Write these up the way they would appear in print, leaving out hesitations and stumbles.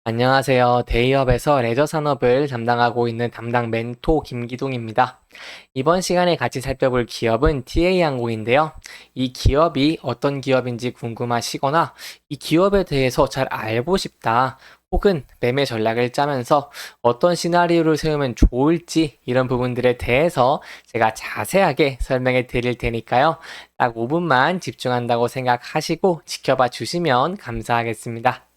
안녕하세요. 대기업에서 레저 산업을 담당하고 있는 담당 멘토 김기동입니다. 이번 시간에 같이 살펴볼 기업은 TA항공인데요. 이 기업이 어떤 기업인지 궁금하시거나 이 기업에 대해서 잘 알고 싶다. 혹은 매매 전략을 짜면서 어떤 시나리오를 세우면 좋을지 이런 부분들에 대해서 제가 자세하게 설명해 드릴 테니까요. 딱 5분만 집중한다고 생각하시고 지켜봐 주시면 감사하겠습니다.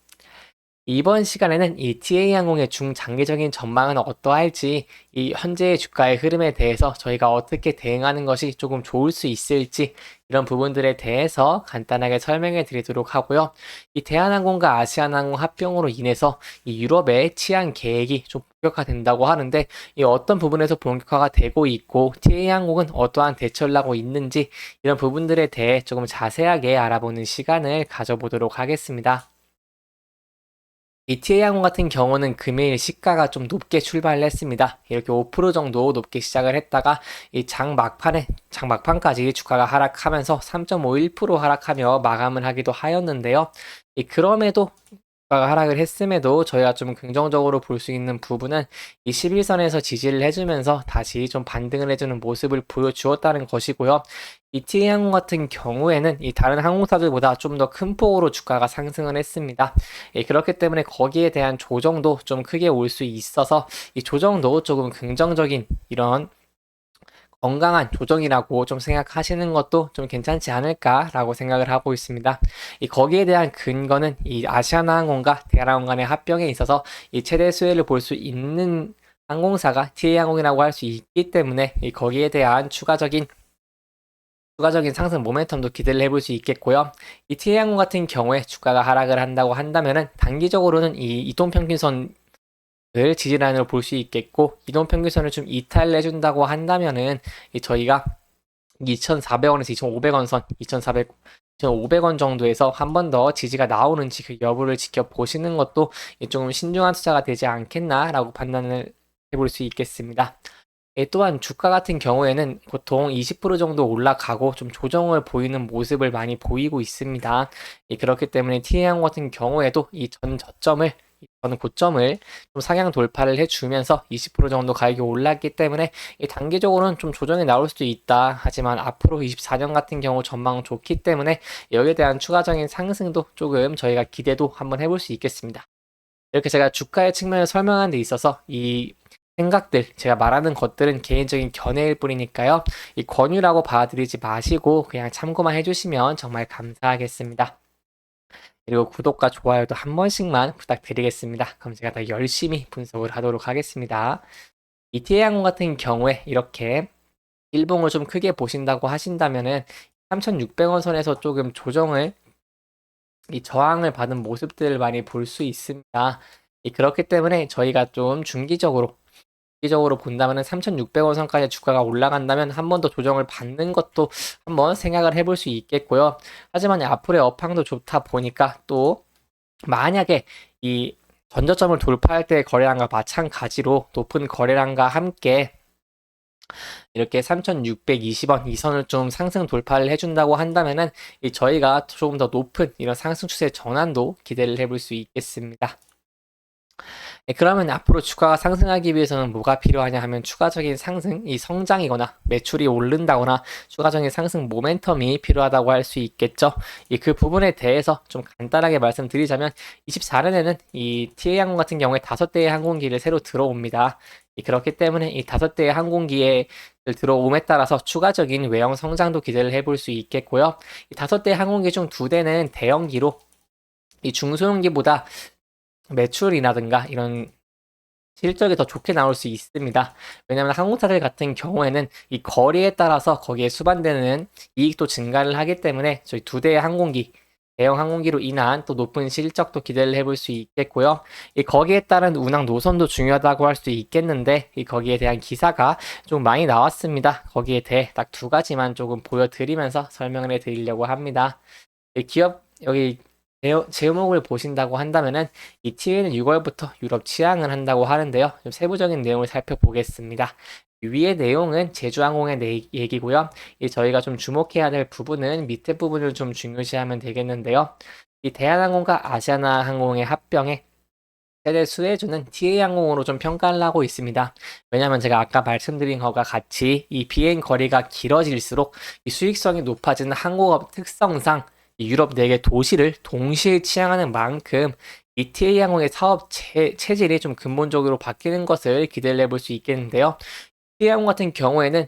이번 시간에는 이 TA항공의 중장기적인 전망은 어떠할지, 이 현재의 주가의 흐름에 대해서 저희가 어떻게 대응하는 것이 조금 좋을 수 있을지, 이런 부분들에 대해서 간단하게 설명해 드리도록 하고요. 이 대한항공과 아시아나항공 합병으로 인해서 이 유럽의 치안 계획이 좀 본격화된다고 하는데, 이 어떤 부분에서 본격화가 되고 있고, TA항공은 어떠한 대처를 하고 있는지, 이런 부분들에 대해 조금 자세하게 알아보는 시간을 가져보도록 하겠습니다. ETA 항공 같은 경우는 금일 시가가 좀 높게 출발을 했습니다. 이렇게 5% 정도 높게 시작을 했다가 이 장 막판까지 주가가 하락하면서 3.51% 하락하며 마감을 하기도 하였는데요. 그럼에도 주가가 하락을 했음에도 저희가 좀 긍정적으로 볼 수 있는 부분은 이 11선에서 지지를 해주면서 다시 좀 반등을 해주는 모습을 보여주었다는 것이고요. 이 TA항공 같은 경우에는 이 다른 항공사들보다 좀 더 큰 폭으로 주가가 상승을 했습니다. 그렇기 때문에 거기에 대한 조정도 좀 크게 올 수 있어서 이 조정도 조금 긍정적인 이런 건강한 조정이라고 좀 생각하시는 것도 좀 괜찮지 않을까라고 생각을 하고 있습니다. 거기에 대한 근거는 이 아시아나항공과 대한항공 간의 합병에 있어서 이 최대 수혜를 볼 수 있는 항공사가 TA항공이라고 할 수 있기 때문에 거기에 대한 추가적인 상승 모멘텀도 기대를 해볼 수 있겠고요. 이 TA항공 같은 경우에 주가가 하락을 한다고 한다면은 단기적으로는 이 이동평균선을 지지라인으로 볼 수 있겠고, 이동평균선을 좀 이탈을 해준다고 한다면은 저희가 2,400원에서 2,500원 선, 2,400, 2,500원 정도에서 한 번 더 지지가 나오는지 그 여부를 지켜보시는 것도 조금 신중한 투자가 되지 않겠나라고 판단을 해볼 수 있겠습니다. 또한 주가 같은 경우에는 보통 20% 정도 올라가고 좀 조정을 보이는 모습을 많이 보이고 있습니다. 그렇기 때문에 TA항공 같은 경우에도 전 고점을 좀 상향 돌파를 해주면서 20% 정도 가격이 올랐기 때문에 단기적으로는 좀 조정이 나올 수도 있다. 하지만 앞으로 24년 같은 경우 전망 좋기 때문에 여기에 대한 추가적인 상승도 조금 저희가 기대도 한번 해볼 수 있겠습니다. 이렇게 제가 주가의 측면을 설명하는 데 있어서 이 생각들, 제가 말하는 것들은 개인적인 견해일 뿐이니까요. 이 권유라고 받아들이지 마시고 그냥 참고만 해주시면 정말 감사하겠습니다. 그리고 구독과 좋아요도 한 번씩만 부탁드리겠습니다. 그럼 제가 더 열심히 분석을 하도록 하겠습니다. ETA항공 같은 경우에 이렇게 일봉을 좀 크게 보신다고 하신다면은 3,600원 선에서 조금 이 저항을 받은 모습들을 많이 볼 수 있습니다. 그렇기 때문에 저희가 좀 중기적으로 본다면 3,600원 선까지 주가가 올라간다면 한 번 더 조정을 받는 것도 한번 생각을 해볼 수 있겠고요. 하지만 앞으로의 업황도 좋다 보니까 또 만약에 이 전저점을 돌파할 때 거래량과 마찬가지로 높은 거래량과 함께 이렇게 3,620원 이 선을 좀 상승 돌파를 해준다고 한다면은 저희가 조금 더 높은 이런 상승 추세 전환도 기대를 해볼 수 있겠습니다. 그러면 앞으로 주가가 상승하기 위해서는 뭐가 필요하냐 하면 추가적인 상승, 이 성장이거나 매출이 오른다거나 추가적인 상승 모멘텀이 필요하다고 할 수 있겠죠. 그 부분에 대해서 좀 간단하게 말씀드리자면 24년에는 이 TA항공 같은 경우에 5대의 항공기를 새로 들어옵니다. 그렇기 때문에 이 5대의 항공기에 들어옴에 따라서 추가적인 외형 성장도 기대를 해볼 수 있겠고요. 이 5대 항공기 중 2대는 대형기로 이 중소형기보다 매출이라든가 이런 실적이 더 좋게 나올 수 있습니다. 왜냐하면 항공사들 같은 경우에는 이 거리에 따라서 거기에 수반되는 이익도 증가를 하기 때문에 저희 2대의 대형 항공기로 인한 또 높은 실적도 기대를 해볼 수 있겠고요. 거기에 따른 운항 노선도 중요하다고 할 수 있겠는데 거기에 대한 기사가 좀 많이 나왔습니다. 거기에 대해 딱 2가지만 조금 보여드리면서 설명을 해드리려고 합니다. 여기 제목을 보신다고 한다면은 이 TA는 6월부터 유럽 취항을 한다고 하는데요. 좀 세부적인 내용을 살펴보겠습니다. 위의 내용은 제주항공의 얘기고요. 저희가 좀 주목해야 될 부분은 밑에 부분을 좀 중요시하면 되겠는데요. 이 대한항공과 아시아나항공의 합병에 최대 수혜주는 TA항공으로 좀 평가를 하고 있습니다. 왜냐하면 제가 아까 말씀드린 것과 같이 이 비행 거리가 길어질수록 이 수익성이 높아지는 항공업 특성상 이 유럽 4개 도시를 동시에 치행하는 만큼 이 TA항공의 사업 체질이 좀 근본적으로 바뀌는 것을 기대를 해볼 수 있겠는데요. TA항공 같은 경우에는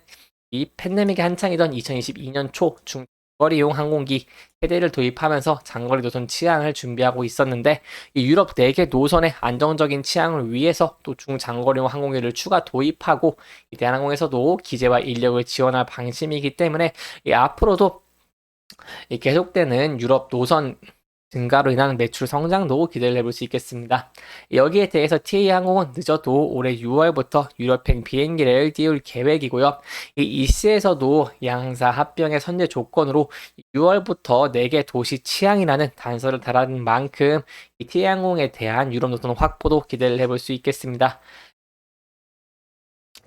이 팬데믹이 한창이던 2022년 초 중거리용 항공기 세대를 도입하면서 장거리 노선 치항을 준비하고 있었는데 이 유럽 4개 노선의 안정적인 치항을 위해서 또 중장거리용 항공기를 추가 도입하고 이 대한항공에서도 기재와 인력을 지원할 방침이기 때문에 이 앞으로도 이 계속되는 유럽 노선 증가로 인한 매출 성장도 기대를 해볼 수 있겠습니다. 여기에 대해서 TA항공은 늦어도 올해 6월부터 유럽행 비행기를 띄울 계획이고요. 이 이시에서도 양사 합병의 선제 조건으로 6월부터 4개 도시 치항이라는 단서를 달아는 만큼 이 TA항공에 대한 유럽 노선 확보도 기대를 해볼 수 있겠습니다.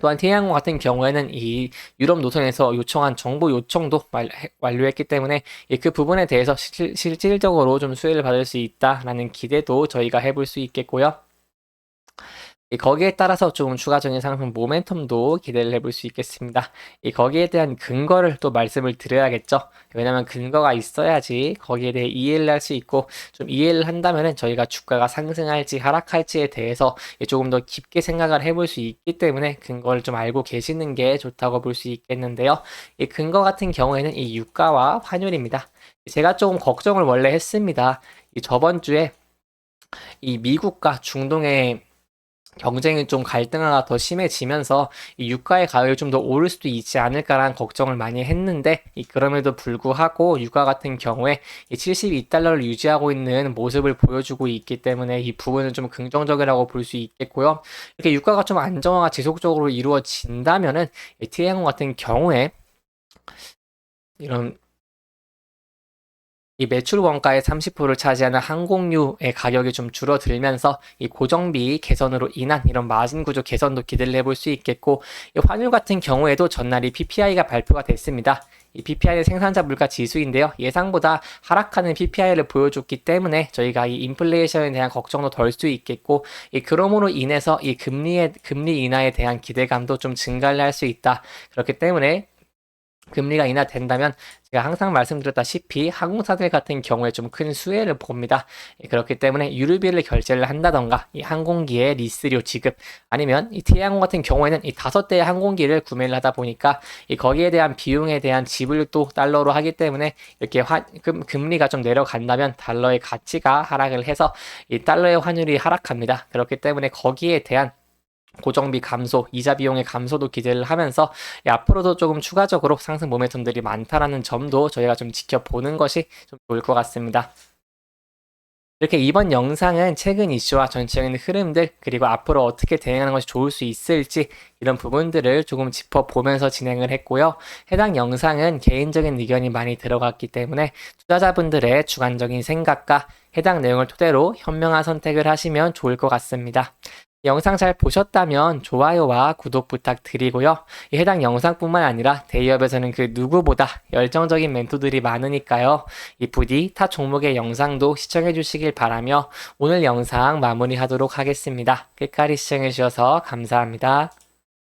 또한 TA항공 같은 경우에는 이 유럽 노선에서 요청한 정보 요청도 완료했기 때문에 그 부분에 대해서 실질적으로 좀 수혜를 받을 수 있다라는 기대도 저희가 해볼 수 있겠고요. 거기에 따라서 조금 추가적인 상승 모멘텀도 기대를 해볼 수 있겠습니다. 거기에 대한 근거를 또 말씀을 드려야겠죠. 왜냐면 근거가 있어야지 거기에 대해 이해를 할 수 있고 좀 이해를 한다면은 저희가 주가가 상승할지 하락할지에 대해서 조금 더 깊게 생각을 해볼 수 있기 때문에 근거를 좀 알고 계시는 게 좋다고 볼 수 있겠는데요. 이 근거 같은 경우에는 이 유가와 환율입니다. 제가 조금 걱정을 원래 했습니다. 저번 주에 이 미국과 중동의 경쟁이 좀 갈등화가 더 심해지면서 이 유가의 가격이 좀 더 오를 수도 있지 않을까라는 걱정을 많이 했는데 그럼에도 불구하고 유가 같은 경우에 72달러를 유지하고 있는 모습을 보여주고 있기 때문에 이 부분은 좀 긍정적이라고 볼 수 있겠고요. 이렇게 유가가 좀 안정화가 지속적으로 이루어진다면은 TA항공 같은 경우에 이런 이 매출 원가의 30%를 차지하는 항공유의 가격이 좀 줄어들면서 이 고정비 개선으로 인한 이런 마진 구조 개선도 기대를 해볼 수 있겠고, 이 환율 같은 경우에도 전날이 PPI가 발표가 됐습니다. 이 PPI는 생산자 물가 지수인데요. 예상보다 하락하는 PPI를 보여줬기 때문에 저희가 이 인플레이션에 대한 걱정도 덜 수 있겠고, 그러므로 인해서 이 금리 인하에 대한 기대감도 좀 증가를 할 수 있다. 그렇기 때문에 금리가 인하된다면 제가 항상 말씀드렸다시피 항공사들 같은 경우에 좀 큰 수혜를 봅니다. 그렇기 때문에 유류비를 결제를 한다던가 이 항공기의 리스료 지급 아니면 이 TA항공 같은 경우에는 이 5대의 항공기를 구매를 하다 보니까 거기에 대한 비용에 대한 지불도 달러로 하기 때문에 이렇게 금리가 좀 내려간다면 달러의 가치가 하락을 해서 이 달러의 환율이 하락합니다. 그렇기 때문에 거기에 대한 고정비 감소, 이자 비용의 감소도 기대를 하면서 앞으로도 조금 추가적으로 상승 모멘텀들이 많다라는 점도 저희가 좀 지켜보는 것이 좀 좋을 것 같습니다. 이렇게 이번 영상은 최근 이슈와 전체적인 흐름들 그리고 앞으로 어떻게 대응하는 것이 좋을 수 있을지 이런 부분들을 조금 짚어보면서 진행을 했고요. 해당 영상은 개인적인 의견이 많이 들어갔기 때문에 투자자분들의 주관적인 생각과 해당 내용을 토대로 현명한 선택을 하시면 좋을 것 같습니다. 영상 잘 보셨다면 좋아요와 구독 부탁드리고요. 해당 영상뿐만 아니라 대기업에서는 그 누구보다 열정적인 멘토들이 많으니까요. 부디 타 종목의 영상도 시청해 주시길 바라며 오늘 영상 마무리하도록 하겠습니다. 끝까지 시청해 주셔서 감사합니다.